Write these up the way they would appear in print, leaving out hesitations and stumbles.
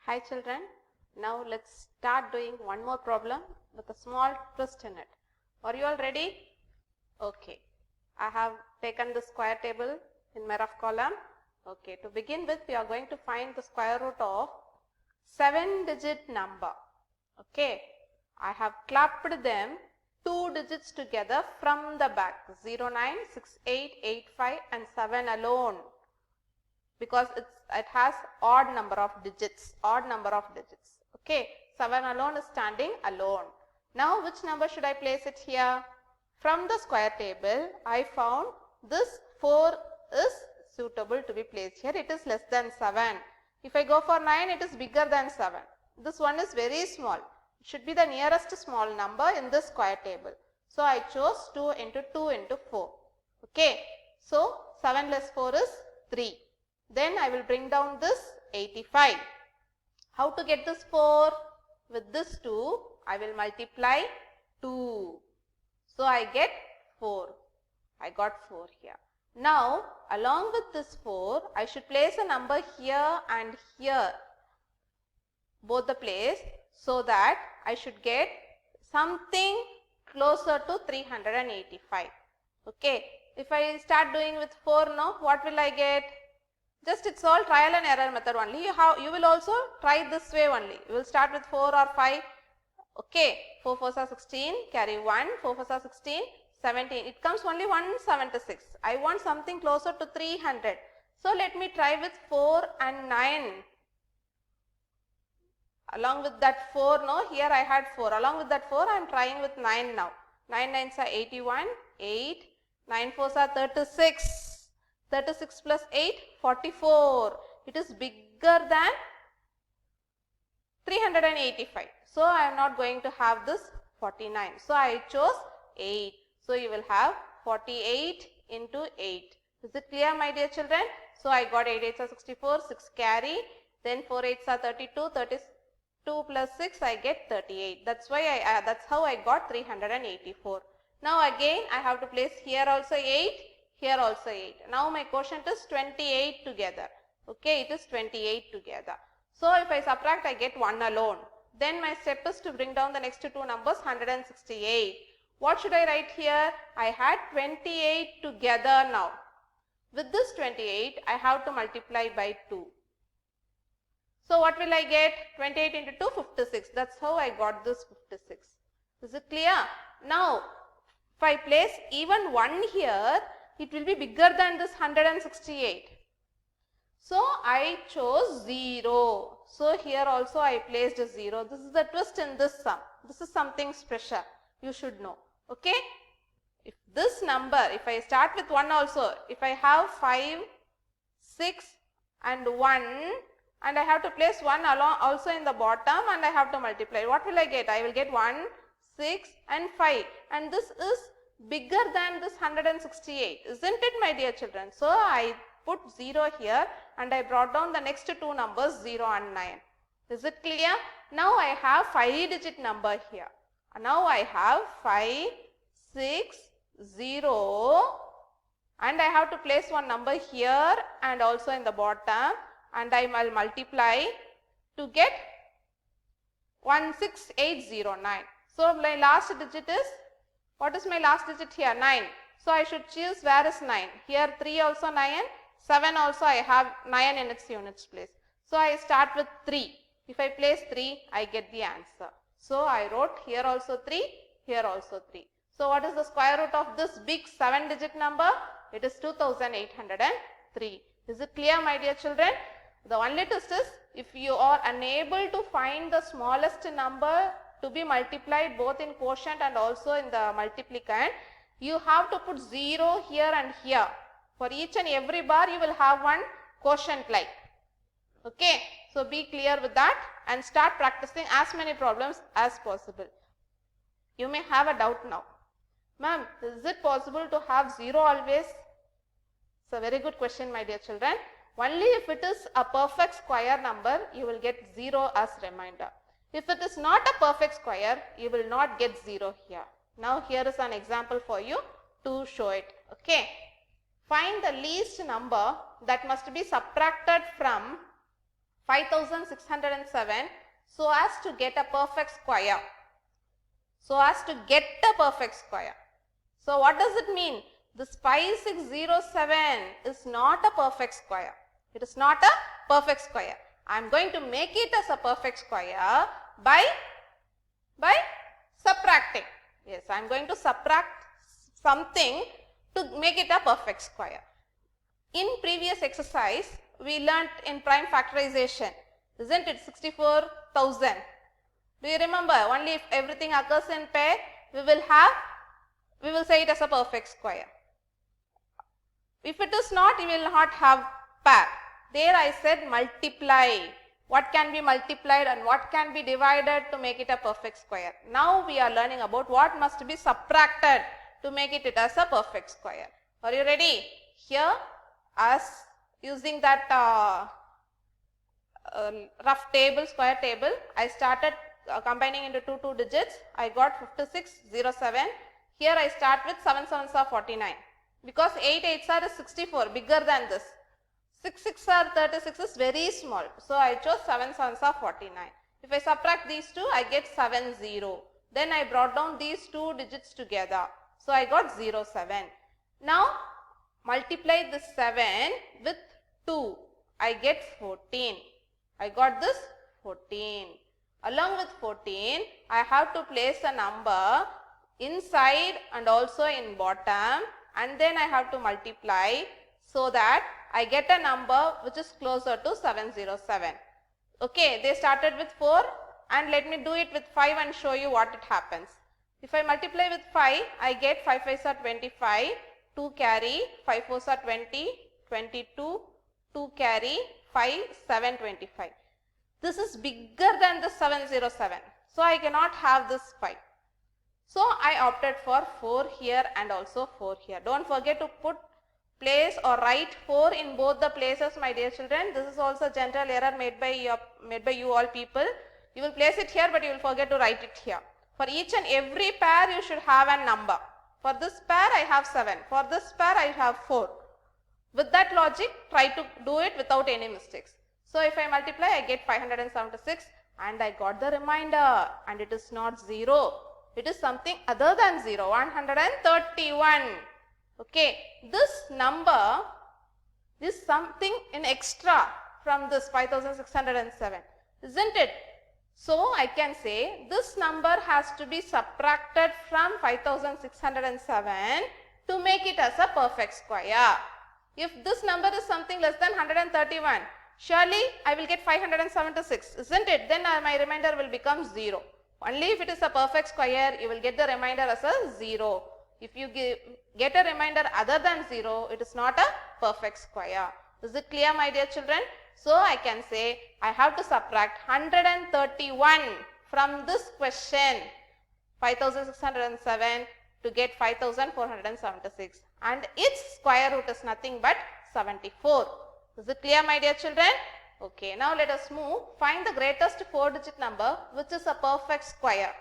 Hi children, now let's start doing one more problem with a small twist in it. Are you all ready? Okay, I have taken the square table in my rough column. Okay, to begin with we are going to find the square root of 7-digit number. Okay, I have clapped them 2 digits together from the back 0, 9, 6, 8, 8, 5 and 7 alone, because it has odd number of digits, okay. 7 alone is standing alone. Now which number should I place it here? From the square table I found this 4 is suitable to be placed here. It is less than 7. If I go for 9, it is bigger than 7. This one is very small. It should be the nearest small number in this square table. So I chose 2 into 2 into 4. Okay. So 7 less 4 is 3. Then I will bring down this 85. How to get this 4? With this 2, I will multiply 2. So I get 4. I got 4 here. Now, along with this 4, I should place a number here and here, both the place, so that I should get something closer to 385. Okay. If I start doing with 4 now, what will I get? Just it's all trial and error method only. You will also try this way only. You will start with 4 or 5. Okay. 4 4s are 16, carry 1, 4 4s are 16, 17. It comes only 176. I want something closer to 300. So let me try with 4 and 9. Along with that 4, no, here I had 4. Along with that 4, I am trying with 9 now. 9 9s are 81, 8, 9 4s are 36. 36 plus 8, 44. It is bigger than 385. So I am not going to have this 49. So I chose 8. So you will have 48 into 8. Is it clear, my dear children? So I got 8 8s are 64, 6 carry, then 4 8s are 32, 32 plus 6 I get 38. That's why that's how I got 384. Now again I have to place here also 8. Here also 8. Now my quotient is 28 together. Okay, it is 28 together. So if I subtract, I get 1 alone. Then my step is to bring down the next two numbers, 168. What should I write here? I had 28 together now. With this 28, I have to multiply by 2. So what will I get? 28 into 2, 56. That's how I got this 56. Is it clear? Now, if I place even 1 here, it will be bigger than this 168. So I chose 0. So here also I placed a 0. This is the twist in this sum. This is something special. You should know. Okay. If this number, if I start with 1 also, if I have 5, 6 and 1 and I have to place 1 along also in the bottom and I have to multiply. What will I get? I will get 1, 6 and 5, and this is bigger than this 168, isn't it, my dear children? So I put 0 here and I brought down the next two numbers 0 and 9. Is it clear? Now I have 5-digit number here. Now I have 5, 6, 0 and I have to place one number here and also in the bottom, and I will multiply to get 16809. So my last digit is, what is my last digit here? 9. So I should choose where is 9. Here 3 also 9, 7 also I have 9 in its units place. So I start with 3. If I place 3, I get the answer. So I wrote here also 3, here also 3. So what is the square root of this big 7-digit number? It is 2803. Is it clear, my dear children? The only twist is, if you are unable to find the smallest number to be multiplied both in quotient and also in the multiplicand, you have to put 0 here and here. For each and every bar you will have one quotient like. Okay. So be clear with that and start practicing as many problems as possible. You may have a doubt now. Ma'am, is it possible to have 0 always? It's a very good question, my dear children. Only if it is a perfect square number, you will get 0 as remainder. If it is not a perfect square, you will not get 0 here. Now here is an example for you to show it. Okay. Find the least number that must be subtracted from 5607 so as to get a perfect square. So as to get a perfect square. So what does it mean? This 5607 is not a perfect square. It is not a perfect square. I am going to make it as a perfect square by subtracting. Yes, I am going to subtract something to make it a perfect square. In previous exercise, we learnt in prime factorization, isn't it, 64,000. Do you remember? Only if everything occurs in pair, we will say it as a perfect square. If it is not, we will not have pair. There I said multiply. What can be multiplied and what can be divided to make it a perfect square. Now we are learning about what must be subtracted to make it as a perfect square. Are you ready? Here, as using that rough table, square table, I started combining into two digits. I got 5607. Here I start with 7 sevens are 49. Because 8 8s are 64, bigger than this. 6 6 are 36 is very small. So I chose 7 sevens are 49. If I subtract these two, I get 7 0. Then I brought down these two digits together. So I got 0 7. Now multiply this 7 with 2. I get 14. I got this 14. Along with 14, I have to place a number inside and also in bottom, and then I have to multiply so that I get a number which is closer to 707. Okay, they started with 4 and let me do it with 5 and show you what it happens. If I multiply with 5, I get 5 5s are 25, 2 carry, 5 4s are 20, 22, 2 carry, 5, 7, 25. This is bigger than the 707. So I cannot have this 5. So I opted for 4 here and also 4 here. Don't forget to put place or write 4 in both the places, my dear children. This is also a general error made by you all people. You will place it here, but you will forget to write it here. For each and every pair you should have a number. For this pair I have 7. For this pair I have 4. With that logic, try to do it without any mistakes. So if I multiply, I get 576 and I got the remainder, and it is not 0. It is something other than 0, 131. Okay, this number is something in extra from this 5607, isn't it? So I can say this number has to be subtracted from 5607 to make it as a perfect square. If this number is something less than 131, surely I will get 576, isn't it? Then my remainder will become 0. Only if it is a perfect square, you will get the remainder as a 0. If you get a remainder other than 0, it is not a perfect square. Is it clear, my dear children? So I can say I have to subtract 131 from this question, 5607, to get 5476, and its square root is nothing but 74. Is it clear, my dear children? Okay, now let us move. Find the greatest 4-digit number which is a perfect square.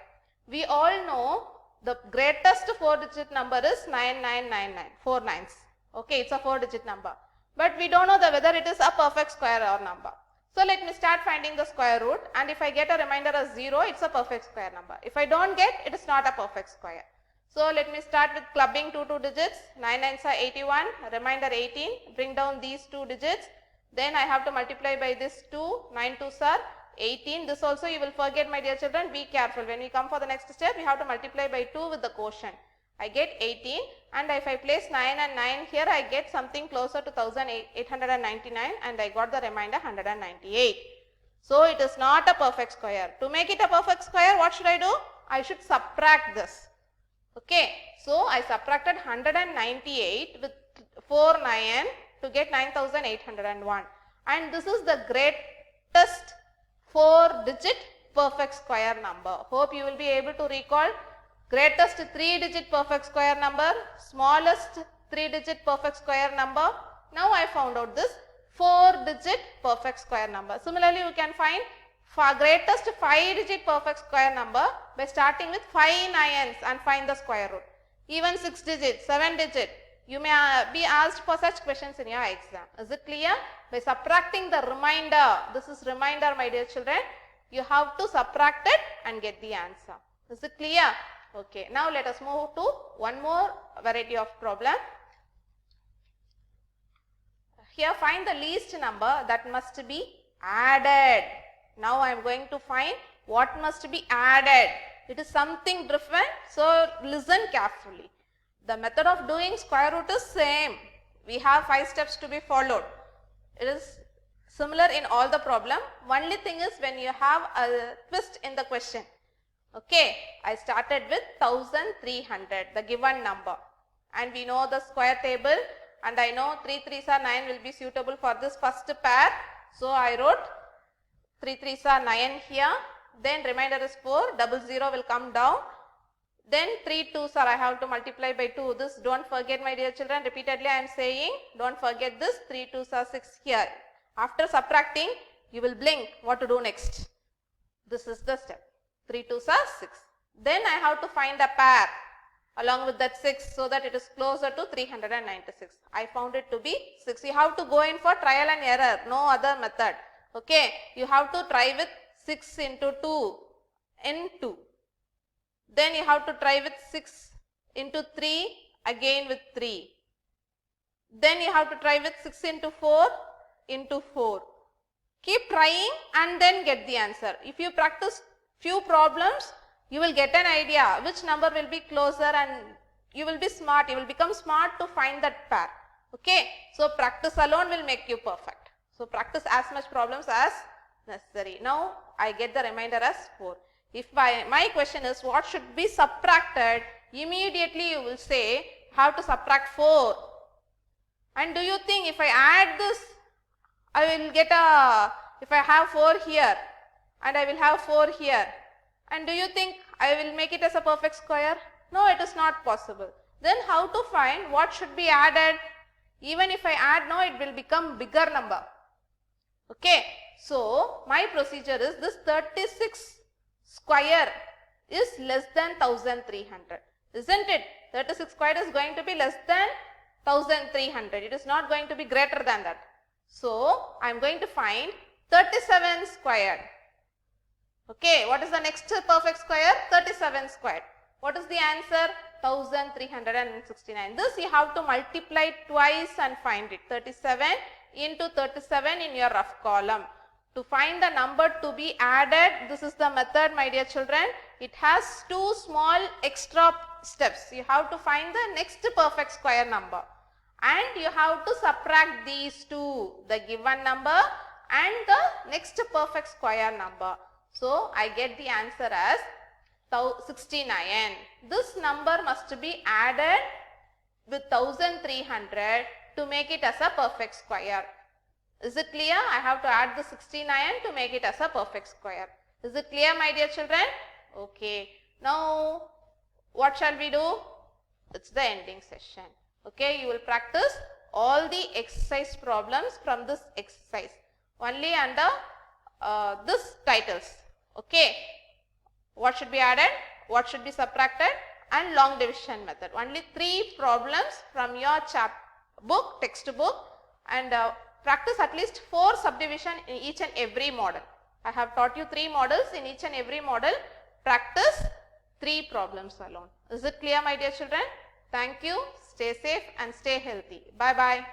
We all know the greatest 4-digit number is 9999, 4 nines. Okay, it's a 4-digit number. But we don't know whether it is a perfect square or number. So let me start finding the square root, and if I get a remainder as 0, it's a perfect square number. If I don't get, it is not a perfect square. So let me start with clubbing two digits. 9 nines are 81, remainder 18. Bring down these 2 digits. Then I have to multiply by this 2, 9 2s are 18. This also you will forget, my dear children. Be careful. When we come for the next step, we have to multiply by 2 with the quotient. I get 18, and if I place 9 and 9 here, I get something closer to 1899, and I got the remainder 198. So it is not a perfect square. To make it a perfect square, what should I do? I should subtract this. Okay, so I subtracted 198 with 4 9 to get 9801, and this is the greatest 4-digit perfect square number. Hope you will be able to recall greatest 3-digit perfect square number, smallest 3-digit perfect square number. Now I found out this 4-digit perfect square number. Similarly, you can find greatest 5-digit perfect square number by starting with 5 nines and find the square root. Even 6 digit, 7 digit, You may be asked for such questions in your exam. Is it clear? By subtracting the remainder, this is remainder my dear children, you have to subtract it and get the answer. Is it clear? Okay, now let us move to one more variety of problem. Here find the least number that must be added. Now I am going to find what must be added. It is something different, so listen carefully. The method of doing square root is same. We have 5 steps to be followed. It is similar in all the problem. Only thing is when you have a twist in the question. Okay, I started with 1300, the given number, and we know the square table, and I know 3 3s are 9 will be suitable for this first pair. So I wrote 3 3s are 9 here, then remainder is 4, 00 will come down, then 3 2s are I have to multiply by 2. This don't forget my dear children, repeatedly I am saying don't forget this, 3 2s are 6 here. After subtracting you will blink what to do next. This is the step. 3 2s are 6. Then I have to find a pair along with that 6 so that it is closer to 396. I found it to be 6. You have to go in for trial and error, no other method. Okay, you have to try with 6 into 2 in 2. Then you have to try with 6 into 3 again with 3. Then you have to try with 6 into 4 into 4. Keep trying and then get the answer. If you practice few problems, you will get an idea which number will be closer and you will be smart. You will become smart to find that pair. Okay. So practice alone will make you perfect. So practice as much problems as necessary. Now I get the remainder as 4. If my question is what should be subtracted, immediately you will say how to subtract 4. And do you think if I add this, I will get if I have 4 here and I will have 4 here, and do you think I will make it as a perfect square? No, it is not possible. Then how to find what should be added? Even if I add now, it will become bigger number. Okay. So my procedure is this 36 square is less than 1300. Isn't it? 36 square is going to be less than 1300. It is not going to be greater than that. So I am going to find 37 squared. Okay, what is the next perfect square? 37 squared. What is the answer? 1369. This you have to multiply twice and find it. 37 into 37 in your rough column. To find the number to be added, this is the method my dear children. It has 2 small extra steps. You have to find the next perfect square number. And you have to subtract these two, the given number and the next perfect square number. So I get the answer as 69. This number must be added with 1300 to make it as a perfect square. Is it clear? I have to add the 69 to make it as a perfect square. Is it clear my dear children? Okay. Now what shall we do? It's the ending session. Okay, you will practice all the exercise problems from this exercise only under this titles. Okay, what should be added, what should be subtracted, and long division method. Only 3 problems from your textbook, and practice at least 4 subdivision in each and every model. I have taught you 3 models. In each and every model, practice 3 problems alone. Is it clear my dear children? Thank you. Stay safe and stay healthy. Bye bye.